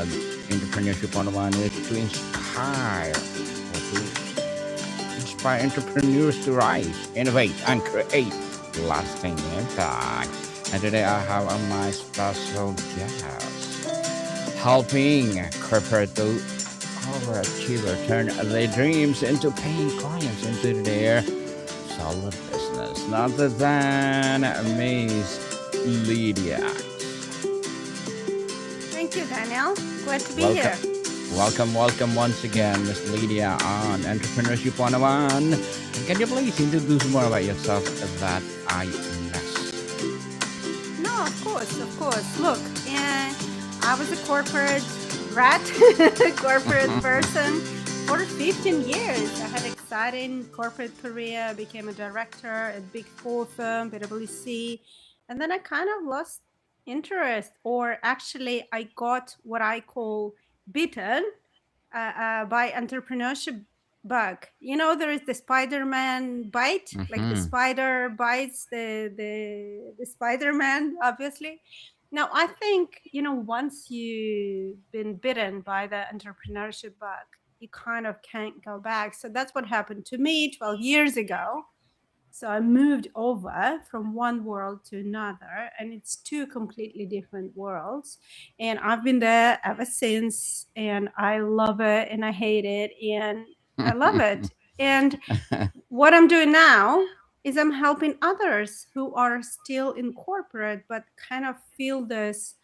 Entrepreneurship 101 is to inspire entrepreneurs to rise, innovate, and create lasting impact. And today I have on my special guest, helping corporate to overachiever turn their dreams into paying clients into their solid business. None other than Miss Lidia Axe. Thank you, Daniel. Glad to be Welcome. here. Welcome once again, Miss Lydia on Entrepreneurship 101. Can you please introduce more about yourself that I missed? No, of course. Look, I was a corporate rat, corporate person for 15 years. I had exciting corporate career, became a director at Big Four firm, PwC, and then I kind of lost interest, or actually, I got what I call bitten by entrepreneurship bug. You know, there is the Spider-Man bite, like the Mm-hmm. spider bites the Spider-Man, obviously. Now, I think, once you've been bitten by the entrepreneurship bug, you kind of can't go back. So that's what happened to me 12 years ago. So I moved over from one world to another, and it's two completely different worlds. And I've been there ever since, and I love it and I hate it, and I love it. And what I'm doing now is I'm helping others who are still in corporate but kind of feel this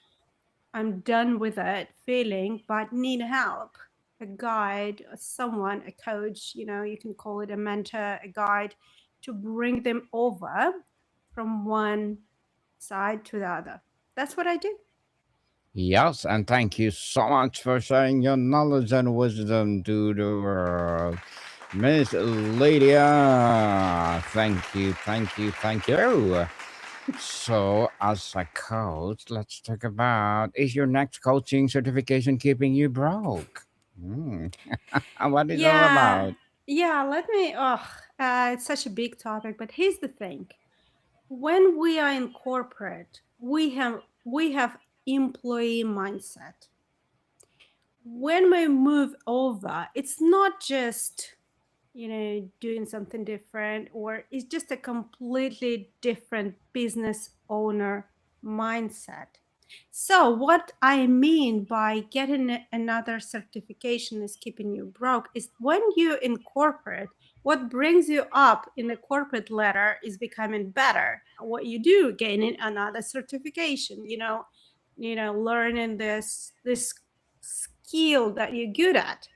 I'm done with it feeling, but need help. A guide, someone, a coach, you can call it a mentor, a guide to bring them over from one side to the other. That's what I do. Yes, and thank you so much for sharing your knowledge and wisdom to the world. Miss Lydia, thank you. So, as a coach, let's talk about, is your next coaching certification keeping you broke? Hmm. What is all Yeah, about? yeah. It's such a big topic, but here's the thing: when we are in corporate, we have employee mindset. When we move over, it's not just doing something different, or it's just a completely different business owner mindset. So what I mean by getting another certification is keeping you broke is when you incorporate, what brings you up in the corporate ladder is becoming better. What you do, gaining another certification, learning this skill that you're good at.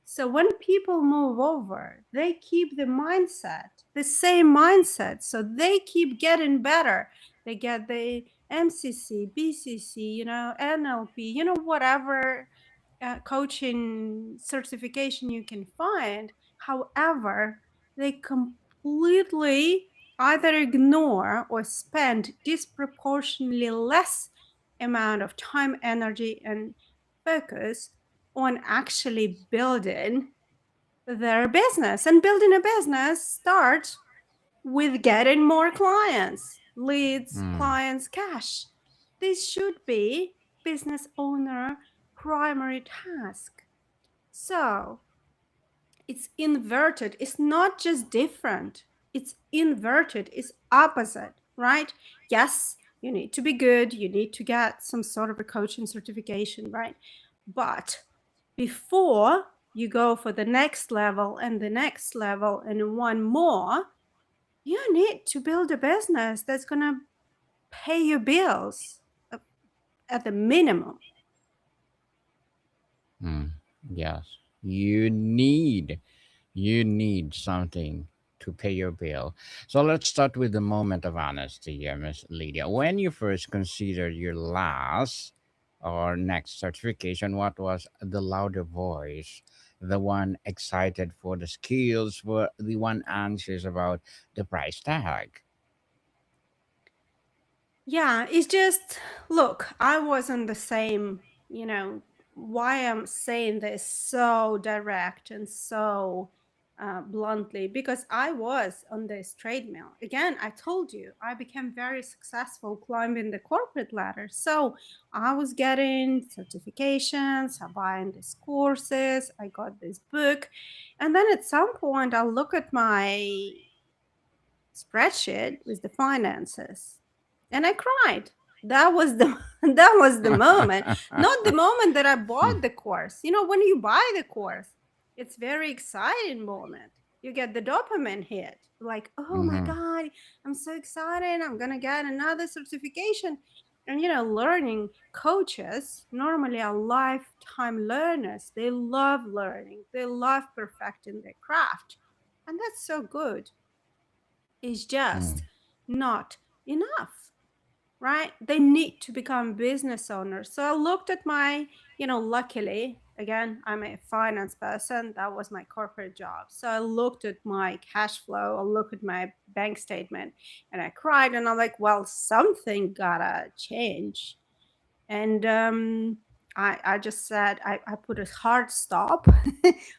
So when people move over, they keep the same mindset. So they keep getting better. They get the MCC, BCC, NLP, whatever coaching certification you can find. However, they completely either ignore or spend disproportionately less amount of time, energy, and focus on actually building their business. And building a business starts with getting more clients, leads, Hmm. clients, cash. This should be business owner primary task. So it's inverted. It's not just different. It's inverted. It's opposite, right? Yes, you need to be good. You need to get some sort of a coaching certification, right? But before you go for the next level and the next level and one more, you need to build a business that's going to pay your bills at the minimum. Hmm. Yes. You need something to pay your bill. So let's start with the moment of honesty here, Miss Lydia. When you first considered your last or next certification, what was the louder voice? The one excited for the skills, for the one anxious about the price tag? Yeah, it's just, look, I wasn't the same, why I'm saying this so direct and so bluntly, because I was on this treadmill. Again, I told you, I became very successful climbing the corporate ladder. So I was getting certifications, I buying these courses, I got this book. And then at some point, I'll look at my spreadsheet with the finances, and I cried. That was the that was the moment, not the moment that I bought the course. When you buy the course, it's very exciting moment. You get the dopamine hit, like, oh my Mhm. god, I'm so excited, I'm gonna get another certification. And learning coaches normally are lifetime learners. They love learning, they love perfecting their craft, and that's so good. Is just Mm. not enough, right? They need to become business owners. So I looked at luckily, again, I'm a finance person. That was my corporate job. So I looked at my cash flow, I looked at my bank statement, and I cried. And I'm like, well, something gotta change. And I just said, I put a hard stop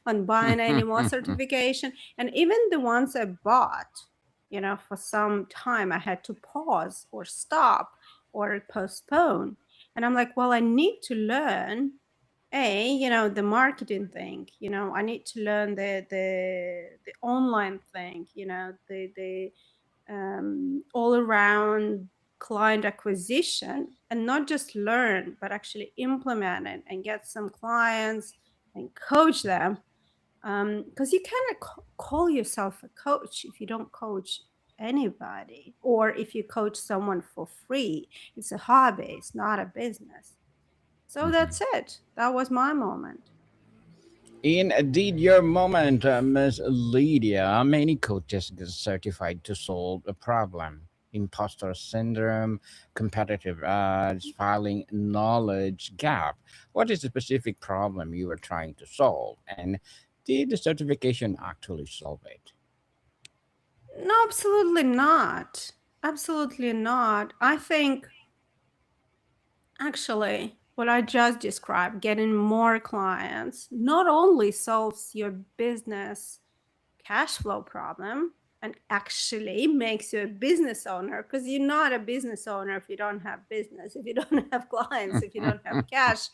on buying any more certification. And even the ones I bought, for some time, I had to pause or stop or postpone. And I'm like, well, I need to learn the marketing thing. I need to learn the online thing, the all around client acquisition, and not just learn but actually implement it and get some clients and coach them, because you cannot call yourself a coach if you don't coach anybody, or if you coach someone for free. It's a hobby, it's not a business. So Mhm. that's it. That was my moment. Indeed, your moment, Miss Lydia. Many coaches get certified to solve a problem. Imposter syndrome, competitive edge, filing knowledge gap. What is the specific problem you are trying to solve? And did the certification actually solve it? No, absolutely not. Absolutely not. I think actually, what I just described, getting more clients, not only solves your business cash flow problem and actually makes you a business owner, because you're not a business owner if you don't have business, if you don't have clients, if you don't have cash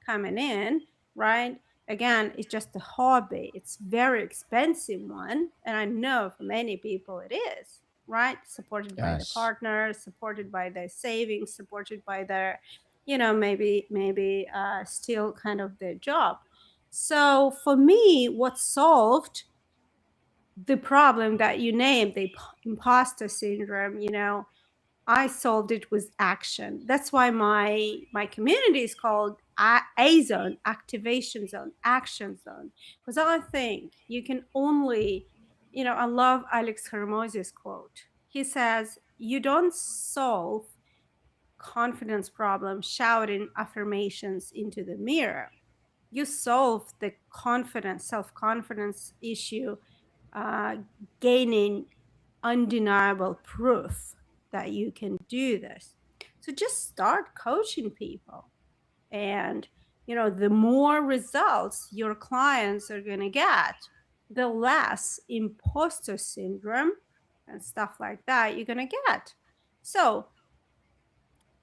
coming in, right? Again, it's just a hobby. It's very expensive one, and I know for many people it is, right? Supported by the Yes. partners, supported by their savings, supported by their, maybe still kind of their job. So for me, what solved the problem that you named, the imposter syndrome, I solved it with action. That's why my community is called A zone, activation zone, action zone. Because I think you can only, I love Alex Hermosi's quote. He says, you don't solve confidence problem shouting affirmations into the mirror. You solve the confidence, self-confidence issue, uh, gaining undeniable proof that you can do this. So just start coaching people. And, the more results your clients are going to get, the less imposter syndrome and stuff like that you're going to get. So,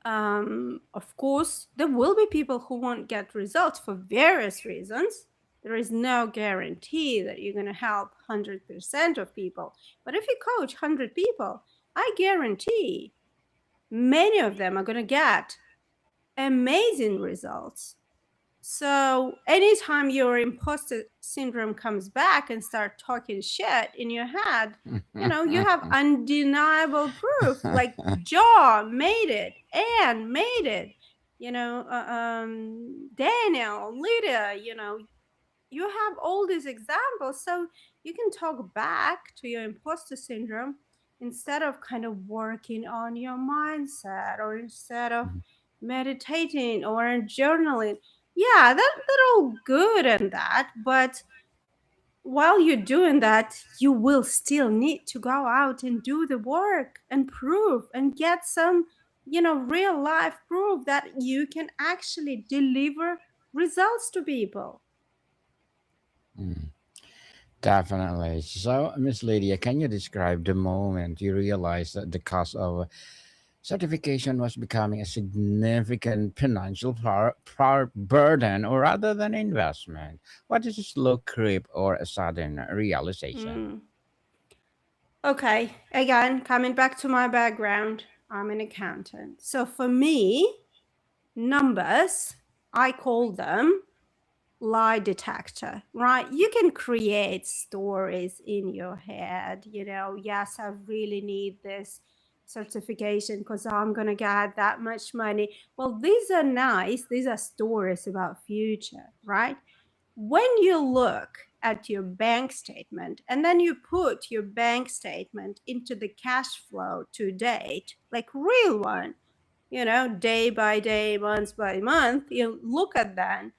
of course, there will be people who won't get results for various reasons. There is no guarantee that you're going to help 100% of people. But if you coach 100 people, I guarantee many of them are going to get amazing results. So anytime your imposter syndrome comes back and start talking shit in your head, you have undeniable proof. Like Jaw made it, Anne made it, Daniel, Lydia, you have all these examples. So you can talk back to your imposter syndrome instead of kind of working on your mindset, or instead of meditating or journaling. Yeah, that all good and that, but while you're doing that, you will still need to go out and do the work and prove and get some, real life proof that you can actually deliver results to people. Mm. Definitely. So, Miss Lydia, can you describe the moment you realized that the cost of certification was becoming a significant financial burden or rather than investment? What is a slow creep or a sudden realization? Mm. Okay, again, coming back to my background, I'm an accountant. So for me, numbers, I call them lie detector, right? You can create stories in your head, yes, I really need this certification because I'm going to get that much money. Well, these are nice, these are stories about future, right? When you look at your bank statement and then you put your bank statement into the cash flow to date, like real one, day by day, month by month, you look at them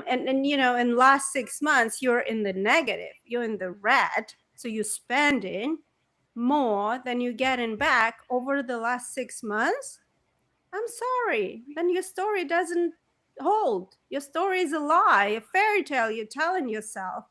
and in last 6 months you're in the negative, you're in the red, so you're spending more than you're getting back over the last 6 months. I'm sorry, then your story doesn't hold. Your story is a lie, a fairy tale you're telling yourself.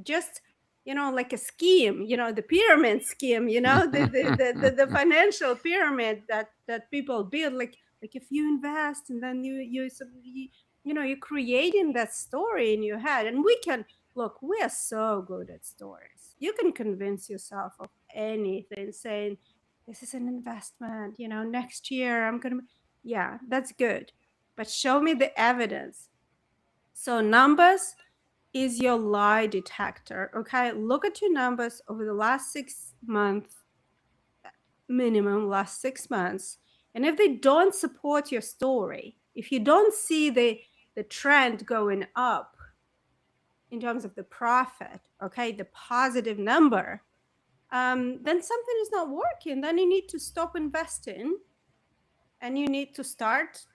Just, like a scheme, the pyramid scheme, the financial pyramid that people build. Like if you invest and then you're creating that story in your head. And we can look, we are so good at stories. You can convince yourself of anything saying, this is an investment, next year I'm going to, yeah, that's good. But show me the evidence. So, numbers is your lie detector. Okay. Look at your numbers over the last 6 months, minimum last 6 months. And if they don't support your story, if you don't see the trend going up in terms of the profit, okay, the positive number, then something is not working. Then you need to stop investing and you need to start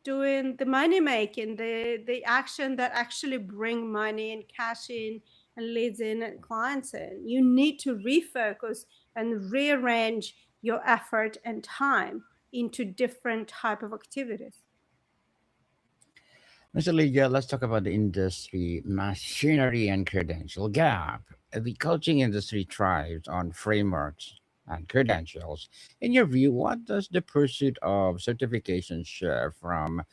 doing the money making, the action that actually bring money and cash in and leads in and clients in. You need to refocus and rearrange your effort and time into different type of activities. Mr. Lydia, let's talk about the industry machinery and credential gap. The coaching industry thrives on frameworks and credentials. In your view, what does the pursuit of certification share from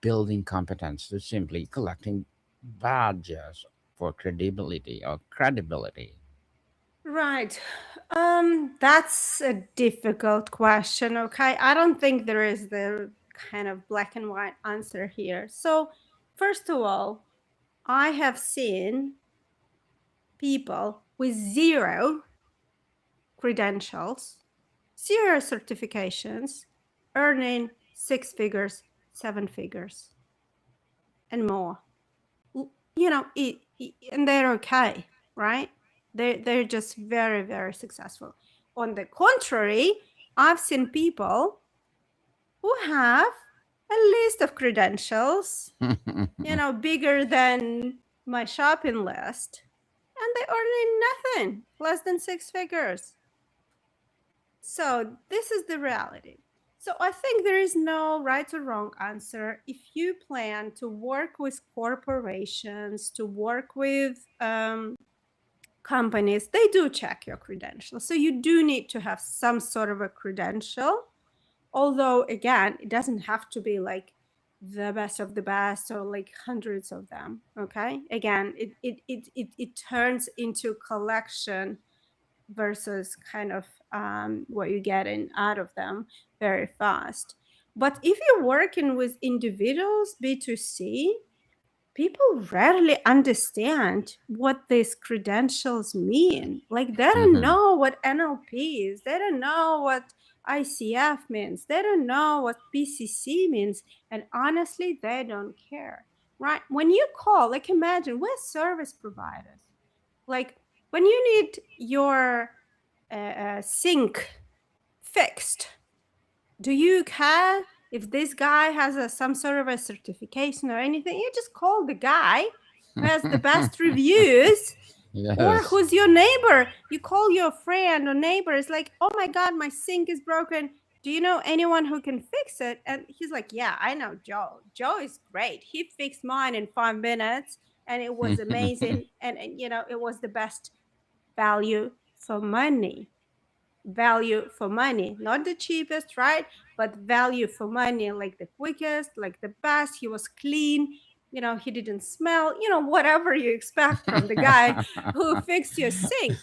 building competence to simply collecting badges for credibility? Right. That's a difficult question. Okay. I don't think there is the kind of black and white answer here. So, first of all, I have seen people with zero credentials, zero certifications, earning six figures, seven figures, and more. And they're okay, right? They're just very, very successful. On the contrary, I've seen people who have a list of credentials, bigger than my shopping list, and they earning nothing, less than six figures. So this is the reality. So I think there is no right or wrong answer. If you plan to work with corporations, to work with companies, they do check your credentials. So you do need to have some sort of a credential. Although, again, it doesn't have to be like the best of the best or like hundreds of them. Okay. Again, it turns into collection versus kind of what you're getting out of them very fast. But if you're working with individuals, B2C, people rarely understand what these credentials mean. Like they don't Mhm. know what NLP is, they don't know what ICF means, they don't know what PCC means, and honestly, they don't care. Right? When you call, like imagine we're service providers. Like when you need your sink fixed, do you care if this guy has some sort of a certification or anything? You just call the guy who has the best reviews, or Yes. who's your neighbor. You call your friend or neighbor. It's like, oh my God, my sink is broken. Do you know anyone who can fix it? And he's like, yeah, I know Joe. Joe is great. He fixed mine in 5 minutes. and it was amazing, and it was the best value for money. Value for money, not the cheapest, right? But value for money, like the quickest, like the best. He was clean, he didn't smell, whatever you expect from the guy who fixed your sink.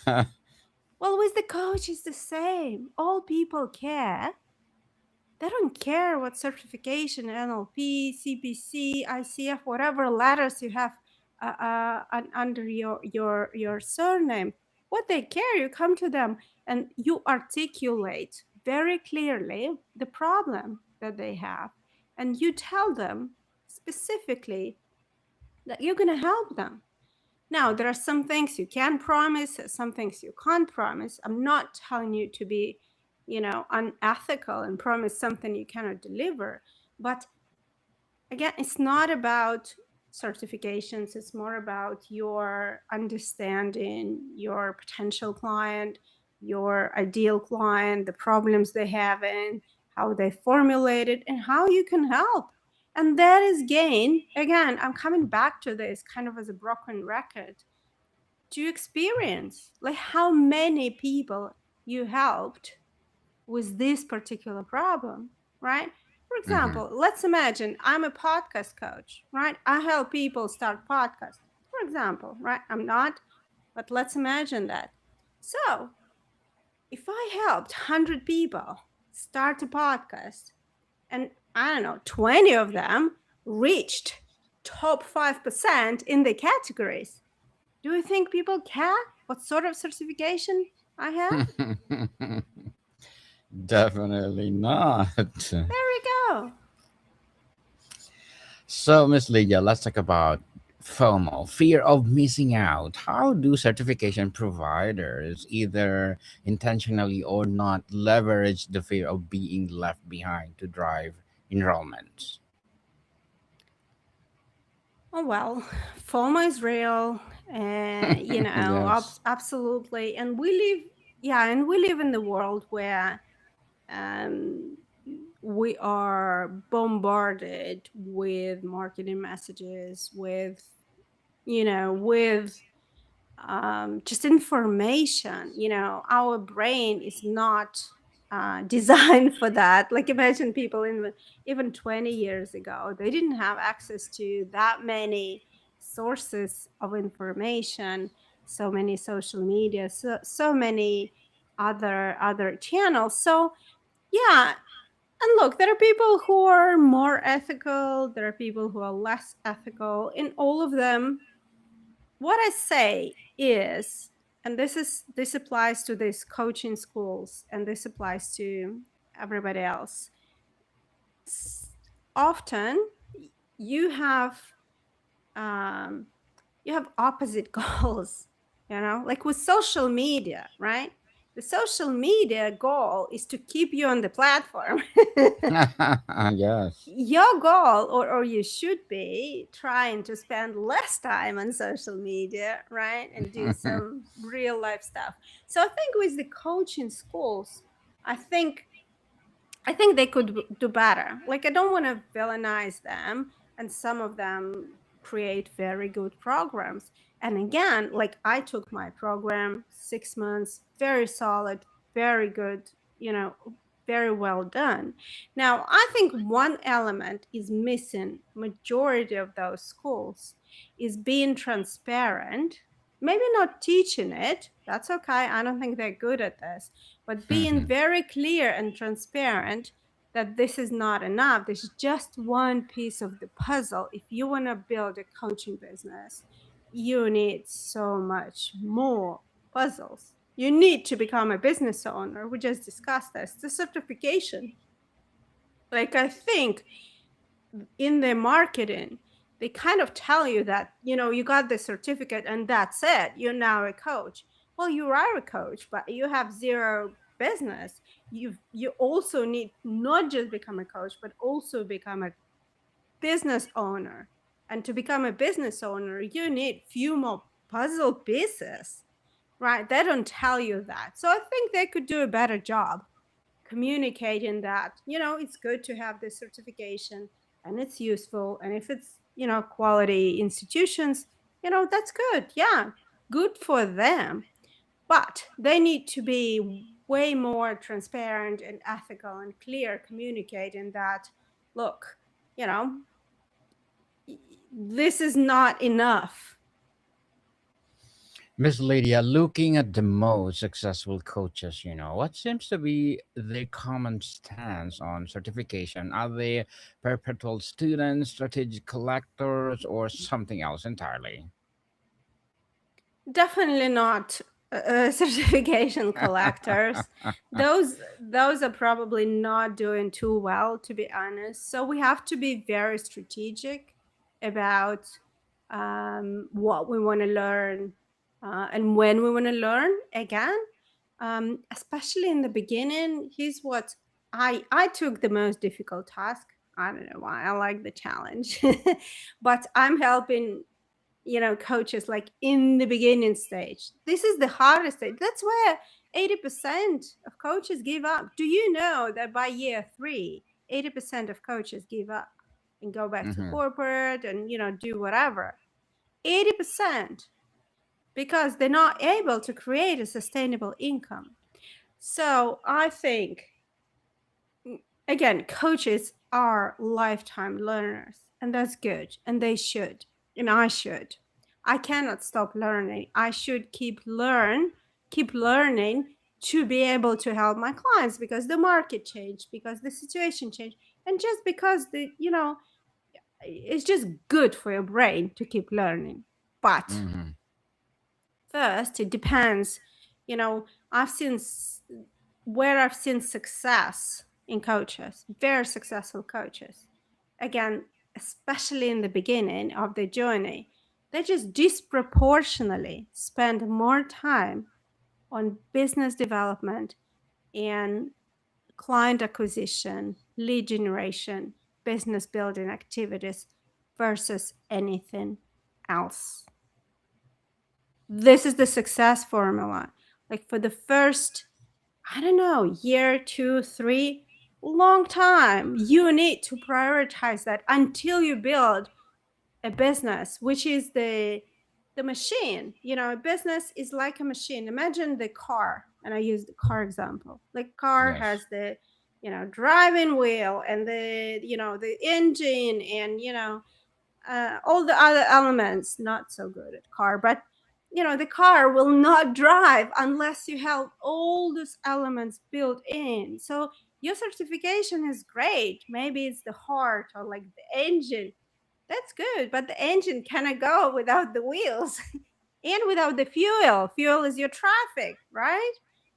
Well, with the coach, it's the same. All people care, they don't care what certification, NLP, CPC, ICF, whatever letters you have under your surname. What they care, you come to them and you articulate very clearly the problem that they have, and you tell them specifically that you're going to help them. Now, there are some things you can promise, some things you can't promise. I'm not telling you to be, unethical and promise something you cannot deliver. But again, it's not about certifications. It's more about your understanding your potential client, your ideal client, the problems they have, and how they formulate it, and how you can help. And that is gain. Again, I'm coming back to this kind of as a broken record, to experience like how many people you helped with this particular problem, right? For Mhm. example, let's imagine I'm a podcast coach, right? I help people start podcasts, for example, right? I'm not, but let's imagine that. So if I helped 100 people start a podcast, and I don't know, 20 of them reached top 5% in the categories, do you think people care what sort of certification I have? Definitely not. There we go. So, Miss Lydia, let's talk about FOMO, fear of missing out. How do certification providers, either intentionally or not, leverage the fear of being left behind to drive enrollments? Oh, well, FOMO is real, and Yes. absolutely. And we live, yeah, and we live in the world where um, we are bombarded with marketing messages, with just information. Our brain is not designed for that. Like, imagine people in even 20 years ago, they didn't have access to that many sources of information, so many social media, so many other channels. So yeah, and look, there are people who are more ethical, there are people who are less ethical. In all of them, what I say is, and this applies to these coaching schools, and this applies to everybody else. Often you have um, you have opposite goals, like with social media, right? The social media goal is to keep you on the platform. Yes. Your goal, or you should be trying to spend less time on social media, right, and do some real life stuff. So I think with the coaching schools, i think I think they could do better. Like, I don't want to villainize them, and some of them create very good programs. And again, like, I took my program 6 months, very solid, very good, very well done. Now, I think one element is missing majority of those schools is being transparent. Maybe not teaching it. That's okay. I don't think they're good at this, but being very clear and transparent that this is not enough. This is just one piece of the puzzle. If you want to build a coaching business, you need so much more puzzles. You need to become a business owner. We just discussed this. The certification. Like, I think in the marketing, they kind of tell you that, you got the certificate and that's it. You're now a coach. Well, you are a coach, but you have zero business. You also need not just become a coach, but also become a business owner. And to become a business owner, you need few more puzzle pieces, right? They don't tell you that. So I think they could do a better job communicating that, it's good to have this certification and it's useful. And if it's, quality institutions, That's good. Yeah, good for them. But they need to be way more transparent and ethical and clear communicating that, look, you know, this is not enough. Miss Lydia, looking at the most successful coaches, what seems to be their common stance on certification? Are they perpetual students, strategic collectors, or something else entirely? Definitely not certification collectors. Those are probably not doing too well, to be honest. So we have to be very strategic about what we want to learn and when we want to learn again. Especially in the beginning, here's what I took the most difficult task. I don't know why I like the challenge, but I'm helping coaches like in the beginning stage. This is the hardest stage. That's where 80% of coaches give up. Do you know that by year 3, 80% of coaches give up and go back to Hmm. corporate and do whatever? 80%, because they're not able to create a sustainable income. So I think, again, coaches are lifetime learners, and that's good, and they should, and I should. I cannot stop learning. I should keep learning to be able to help my clients because the market changed, because the situation changed, and just because it's just good for your brain to keep learning. But Hmm. first, it depends. You know, I've seen where I've seen success in coaches, very successful coaches. Again, especially in the beginning of the journey, they just disproportionately spend more time on business development and client acquisition, lead generation, business building activities versus anything else. This is the success formula. Like for the first, I don't know, year, 2, 3, long time, you need to prioritize that until you build a business, which is the machine. A business is like a machine. Imagine the car, and I use the car example. Like car Yes. has the driving wheel and the engine and all the other elements. Not so good at car, but the car will not drive unless you have all those elements built in. So your certification is great. Maybe it's the heart or like the engine. That's good, but the engine cannot go without the wheels and without the fuel. Fuel is your traffic, right?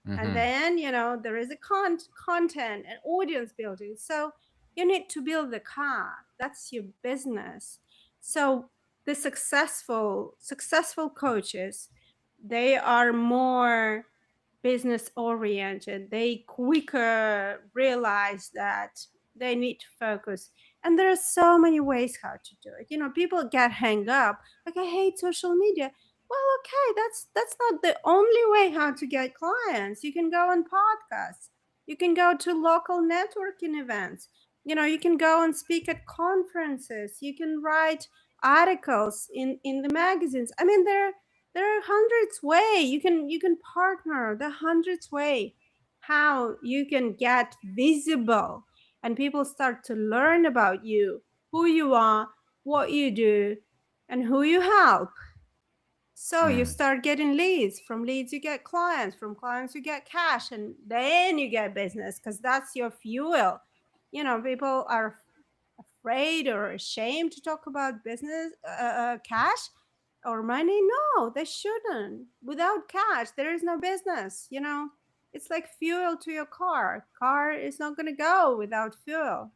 And Hmm. then there is a content and audience building. So you need to build the car. That's your business. So the successful coaches, they are more business oriented. They quicker realize that they need to focus. And there are so many ways how to do it. People get hang up like, I hate social media. Well, okay, that's not the only way how to get clients. You can go on podcasts. You can go to local networking events. You can go and speak at conferences. You can write articles in the magazines. I mean, there are hundreds way you can partner. There are hundreds way how you can get visible, and people start to learn about you, who you are, what you do, and who you help. So you Mm. start getting leads. From leads, you get clients. From clients, you get cash. And then you get business because that's your fuel. People are afraid or ashamed to talk about business, cash or money. No, they shouldn't. Without cash, there is no business. It's like fuel to your car. Car is not going to go without fuel.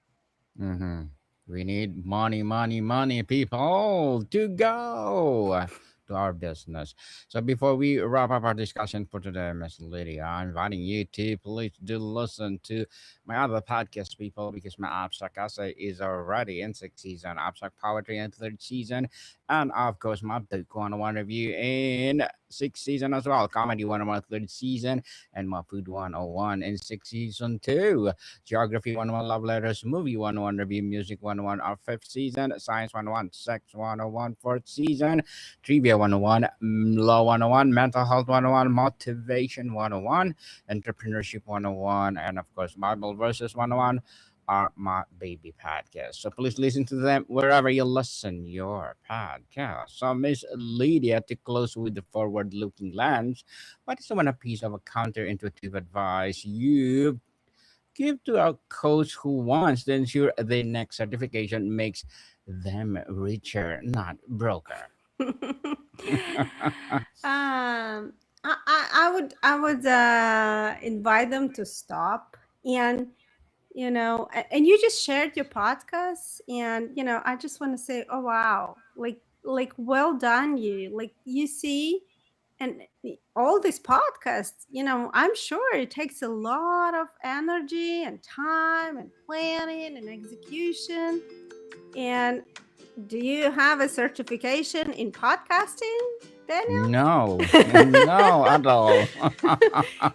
Hmm. We need money, money, money, people to go. to our business. So before we wrap up our discussion for today, Miss Lydia, I'm inviting you to please do listen to my other podcast, people, because my abstract essay is already in sixth season, abstract poetry in third season, and of course my book 101 review in sixth season as well, comedy 101 third season, and my food 101 in sixth season too. Geography 101 Love Letters, Movie 101 Review, Music 101 our fifth season, Science 101, Sex 101 fourth season, Trivia 101, Law 101, Mental Health 101, Motivation 101, Entrepreneurship 101, and of course Bible Verses 101 are my baby podcasts. So please listen to them wherever you listen your podcast. So Miss Lydia, to close with the forward-looking lens, what is one piece of a counterintuitive advice you give to a coach who wants to ensure the next certification makes them richer, not broker? I would invite them to stop and and you just shared your podcast, and I just want to say, oh wow, like well done, you, like, you see. And all these podcasts, I'm sure it takes a lot of energy and time and planning and execution. And do you have a certification in podcasting, Daniel? No, no at all.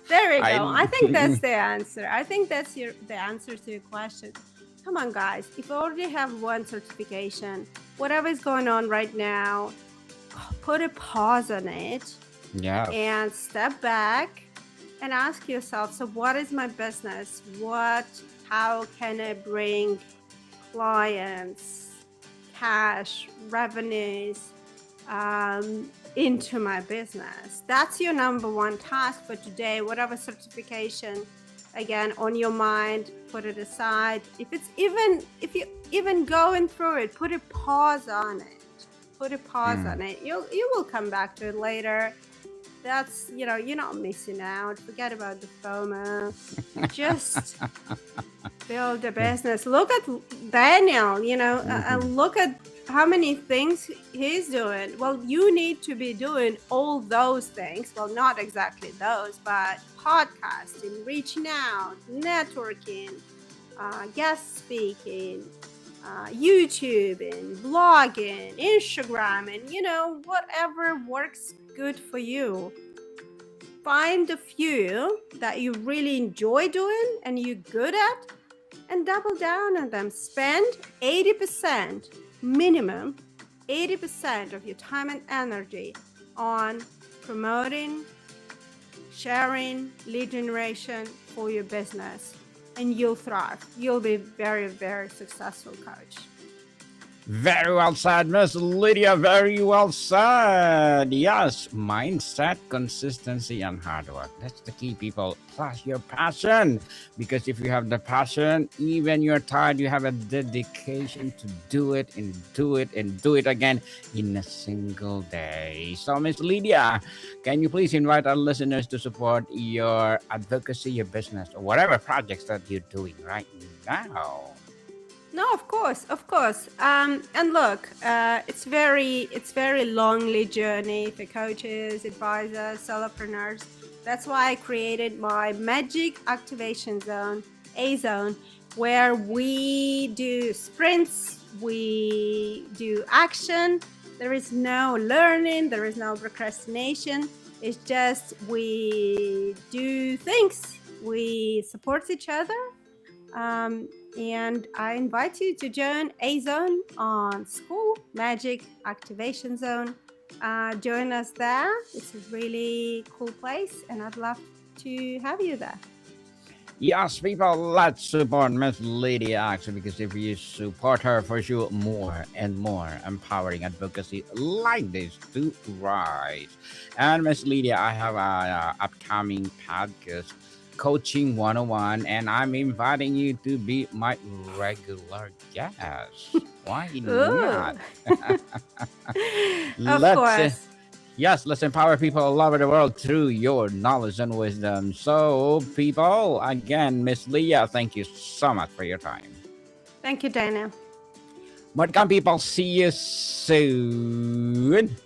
There we I go. I think that's the answer. I think that's the answer to your question. Come on, guys. If you already have one certification, whatever is going on right now, put a pause on it yes. and step back and ask yourself, so what is my business? How can I bring clients, cash, revenues, into my business? That's your number one task for today. Whatever certification, again, on your mind, put it aside. If you even going through it, put a pause on it. Put a pause on it. You will come back to it later. That's, you're not missing out. Forget about the FOMO. Just build a business. Look at Daniel, and look at how many things he's doing. Well, you need to be doing all those things. Well, not exactly those, but podcasting, reaching out, networking, guest speaking, YouTubing, blogging, Instagramming, whatever works good for you. Find a few that you really enjoy doing and you're good at, and double down on them. Spend 80%, minimum 80% of your time and energy on promoting, sharing, lead generation for your business, and you'll thrive. You'll be very, very successful coach. Very well said, Miss Lydia. Very well said. Yes, mindset, consistency, and hard work. That's the key, people. Plus your passion. Because if you have the passion, even you're tired, you have a dedication to do it and do it and do it again in a single day. So, Miss Lydia, can you please invite our listeners to support your advocacy, your business, or whatever projects that you're doing right now? No, of course. And look, it's very lonely journey for coaches, advisors, solopreneurs. That's why I created my Magic Activation Zone, A Zone, where we do sprints, we do action. There is no learning, there is no procrastination. It's just we do things, we support each other. And I invite you to join A Zone on School Magic Activation Zone. Join us there. It's a really cool place, and I'd love to have you there. Yes, people, let's support Miss Lidia Axe, because if you support her, for sure, more and more empowering advocacy like this to rise. And Miss Lydia, I have a upcoming podcast, Coaching 101, and I'm inviting you to be my regular guest. Why not? Of let's course. Yes, let's empower people all over the world through your knowledge and wisdom. So, people, again, Miss Leah, thank you so much for your time. Thank you, Dana. But come, people, see you soon.